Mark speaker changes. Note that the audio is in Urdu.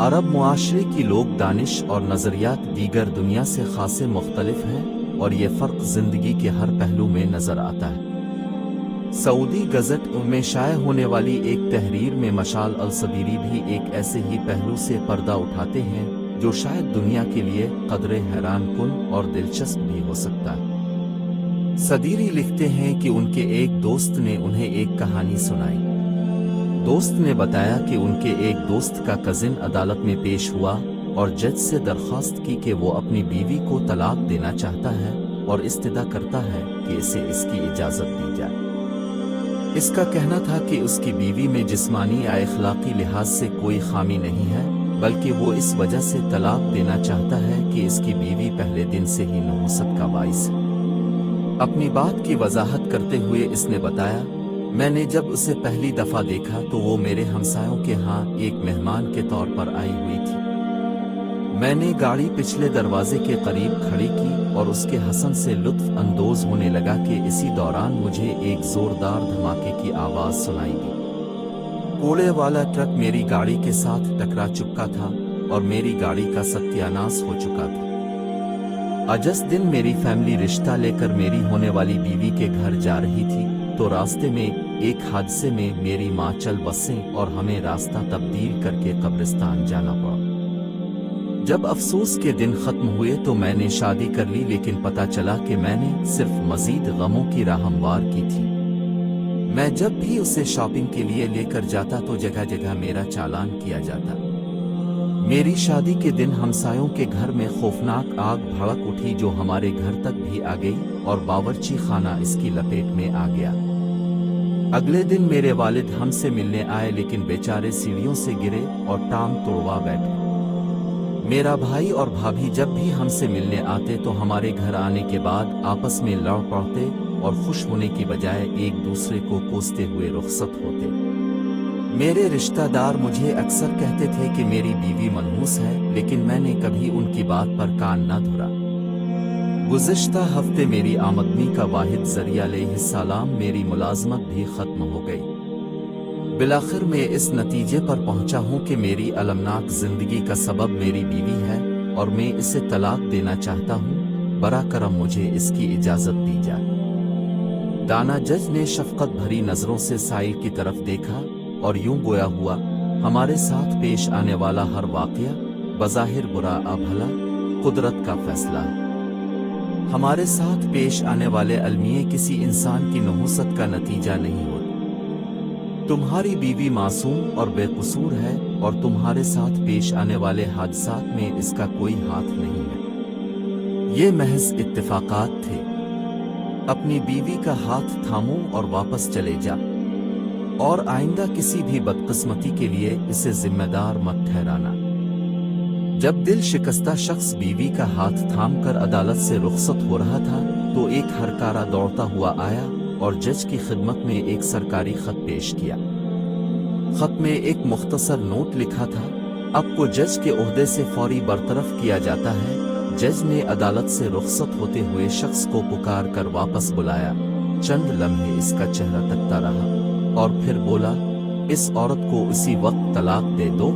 Speaker 1: عرب معاشرے کی لوگ دانش اور نظریات دیگر دنیا سے خاصے مختلف ہیں، اور یہ فرق زندگی کے ہر پہلو میں نظر آتا ہے۔ سعودی گزٹ میں شائع ہونے والی ایک تحریر میں مشال الصدیری بھی ایک ایسے ہی پہلو سے پردہ اٹھاتے ہیں جو شاید دنیا کے لیے قدرے حیران کن اور دلچسپ بھی ہو سکتا ہے۔ صدیری لکھتے ہیں کہ ان کے ایک دوست نے انہیں ایک کہانی سنائی۔ دوست نے بتایا کہ ان کے ایک دوست کا کزن عدالت میں پیش ہوا اور جج سے درخواست کی کہ وہ اپنی بیوی کو طلاق دینا چاہتا ہے اور استدعا کرتا ہے کہ اسے اس کی اجازت دی جائے۔ اس کا کہنا تھا کہ اس کی بیوی میں جسمانی یا اخلاقی لحاظ سے کوئی خامی نہیں ہے، بلکہ وہ اس وجہ سے طلاق دینا چاہتا ہے کہ اس کی بیوی پہلے دن سے ہی نحوست کا باعث ہے۔ اپنی بات کی وضاحت کرتے ہوئے اس نے بتایا، میں نے جب اسے پہلی دفعہ دیکھا تو وہ میرے ہمسایوں کے ہاں ایک مہمان کے طور پر آئی ہوئی تھی۔ میں نے گاڑی پچھلے دروازے کے قریب کھڑی کی اور اس کے حسن سے لطف اندوز ہونے لگا کہ اسی دوران مجھے ایک زوردار دھماکے کی آواز سنائی دی۔ کوڑے والا ٹرک میری گاڑی کے ساتھ ٹکرا چکا تھا اور میری گاڑی کا ستیاناش ہو چکا تھا۔ اجس دن میری فیملی رشتہ لے کر میری ہونے والی بیوی کے گھر جا رہی تھی تو راستے میں ایک حادثے میں میری ماں چل بسیں اور ہمیں راستہ تبدیل کر کے قبرستان جانا پڑا۔ جب افسوس کے دن ختم ہوئے تو میں نے شادی کر لی، لیکن پتہ چلا کہ میں نے صرف مزید غموں کی راہ ہموار کی تھی۔ میں جب بھی اسے شاپنگ کے لیے لے کر جاتا تو جگہ جگہ میرا چالان کیا جاتا۔ میری شادی کے دن ہمسایوں کے گھر میں خوفناک آگ بھڑک اٹھی جو ہمارے گھر تک بھی آ گئی اور باورچی خانہ اس کی لپیٹ میں آ گیا۔ اگلے دن میرے والد ہم سے ملنے آئے، لیکن بیچارے سیڑھیوں سے گرے اور ٹانگ توڑوا بیٹھے۔ میرا بھائی اور بھابھی جب بھی ہم سے ملنے آتے تو ہمارے گھر آنے کے بعد آپس میں لڑ پڑتے اور خوش ہونے کی بجائے ایک دوسرے کو کوستے ہوئے رخصت ہوتے۔ میرے رشتہ دار مجھے اکثر کہتے تھے کہ میری بیوی منحوس ہے، لیکن میں نے کبھی ان کی بات پر کان نہ دھرا۔ گزشتہ ہفتے میری آمدنی کا واحد ذریعہ علیہ السلام میری ملازمت بھی ختم ہو گئی۔ بالآخر میں اس نتیجے پر پہنچا ہوں کہ میری المناک زندگی کا سبب میری بیوی ہے اور میں اسے طلاق دینا چاہتا ہوں، برا کرم مجھے اس کی اجازت دی جائے۔ دانا جج نے شفقت بھری نظروں سے سائل کی طرف دیکھا اور یوں گویا ہوا، ہمارے ساتھ پیش آنے والا ہر واقعہ بظاہر برا بھلا قدرت کا فیصلہ ہے۔ ہمارے ساتھ پیش آنے والے المیے کسی انسان کی نحوست کا نتیجہ نہیں ہوتے۔ تمہاری بیوی معصوم اور بے قصور ہے اور تمہارے ساتھ پیش آنے والے حادثات میں اس کا کوئی ہاتھ نہیں ہے۔ یہ محض اتفاقات تھے۔ اپنی بیوی کا ہاتھ تھامو اور واپس چلے جا، اور آئندہ کسی بھی بدقسمتی کے لیے اسے ذمہ دار مت ٹھہرانا۔ جب دل شکستہ شخص بیوی کا ہاتھ تھام کر عدالت سے رخصت ہو رہا تھا تو ایک ہرکارہ دوڑتا ہوا آیا اور جج کی خدمت میں ایک سرکاری خط پیش کیا۔ خط میں ایک مختصر نوٹ لکھا تھا، اب کو جج کے عہدے سے فوری برطرف کیا جاتا ہے۔ جج نے عدالت سے رخصت ہوتے ہوئے شخص کو پکار کر واپس بلایا۔ چند لمحے اس کا چہرہ تکتا رہا اور پھر بولا، اس عورت کو اسی وقت طلاق دے دو